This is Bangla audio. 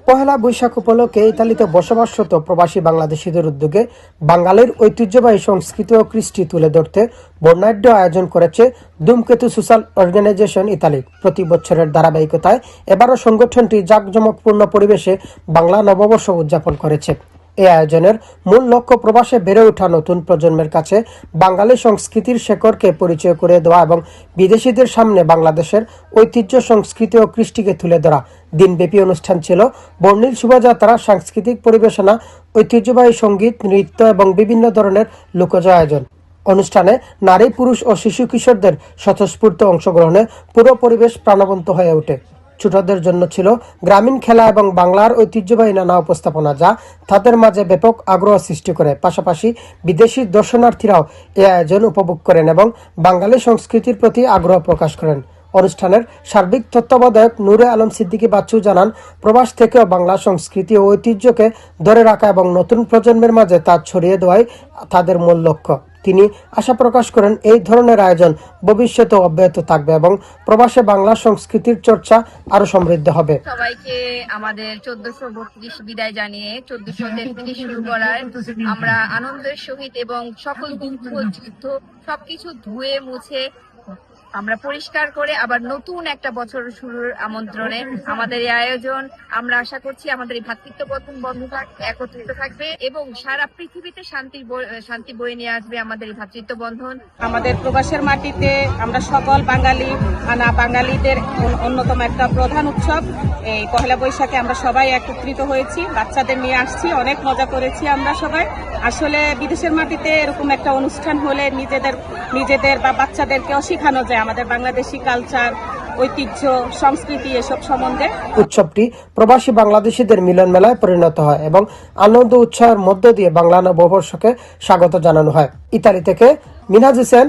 পহেলা বৈশাখ উপলক্ষে ইতালিতে বসবাসরত প্রবাসী বাংলাদেশিদের উদ্যোগে বাঙালির ঐতিহ্যবাহী সংস্কৃতি ও কৃষ্টি তুলে ধরতে বর্ণাঢ্য আয়োজন করেছে ধূমকেতু সোশ্যাল অর্গানাইজেশন ইতালি। প্রতি বছরের ধারাবাহিকতায় এবারও সংগঠনটি জাঁকজমকপূর্ণ পরিবেশে বাংলা নববর্ষ উদযাপন করেছে। এই আয়োজনের মূল লক্ষ্য প্রবাসে বেড়ে ওঠা নতুন প্রজন্মের কাছে বাঙালি সংস্কৃতির শেকড়কে পরিচয় করে দেওয়া এবং বিদেশিদের সামনে বাংলাদেশের ঐতিহ্য, সংস্কৃতি ও কৃষ্টিকে তুলে ধরা। দিনব্যাপী অনুষ্ঠান ছিল বর্ণিল শোভাযাত্রা, সাংস্কৃতিক পরিবেশনা, ঐতিহ্যবাহী সঙ্গীত, নৃত্য এবং বিভিন্ন ধরনের লোকজ আয়োজন। অনুষ্ঠানে নারী, পুরুষ ও শিশু কিশোরদের স্বতঃস্ফূর্ত অংশগ্রহণে পুরো পরিবেশ প্রাণবন্ত হয়ে ওঠে। ছোটদের জন্য ছিল গ্রামীণ খেলা এবং বাংলার ঐতিহ্যবাহী নানা উপস্থাপনা, যা তাদের মাঝে ব্যাপক আগ্রহ সৃষ্টি করে। পাশাপাশি বিদেশি দর্শনার্থীরাও এই আয়োজন উপভোগ করেন এবং বাঙালি সংস্কৃতির প্রতি আগ্রহ প্রকাশ করেন। অনুষ্ঠানের সার্বিক তত্ত্বাবধায়ক নূরে আলম সিদ্দিকী বাচ্চু জানান, প্রবাস থেকেও বাংলা সংস্কৃতি ও ঐতিহ্যকে ধরে রাখা এবং নতুন প্রজন্মের মাঝে তা ছড়িয়ে দেওয়াই তাদের মূল লক্ষ্য। তিনি আশা প্রকাশ করেন, এই ধরনের আয়োজন ভবিষ্যতে অব্যাহত থাকবে এবং প্রবাসে বাংলা সংস্কৃতির চর্চা আরো সমৃদ্ধ হবে। সবাইকে আমাদের 1432 বিদায় জানিয়ে 1433 শুরু করার আমরা আনন্দের সহিত এবং সকল দুঃখ, যুদ্ধ সবকিছু ধুয়ে মুছে আমরা পরিষ্কার করে আবার নতুন একটা বছর শুরুর আমন্ত্রণে আমাদের এই আয়োজন। আমরা আশা করছি আমাদের এই ভ্রাতৃত্ববোধন একত্রিত থাকবে এবং সারা পৃথিবীতে শান্তি বয়ে নিয়ে আসবে আমাদের এই ভ্রাতৃত্ববন্ধন। আমাদের প্রবাসের মাটিতে আমরা সকল বাঙালিদের অন্যতম একটা প্রধান উৎসব এই পহেলা বৈশাখে আমরা সবাই একত্রিত হয়েছি, বাচ্চাদের নিয়ে আসছি, অনেক মজা করেছি আমরা সবাই। আসলে বিদেশের মাটিতে এরকম একটা অনুষ্ঠান হলে নিজেদের বা বাচ্চাদেরকেও শেখানো যায় আমাদের বাংলাদেশি কালচার, ঐতিহ্য, সংস্কৃতি এসব সম্বন্ধে। উৎসবটি প্রবাসী বাংলাদেশিদের মিলন মেলায় পরিণত হয় এবং আনন্দ উৎসাহের মধ্য দিয়ে বাংলা নববর্ষকে স্বাগত জানানো হয়। ইতালি থেকে মিনহাজ হোসেন,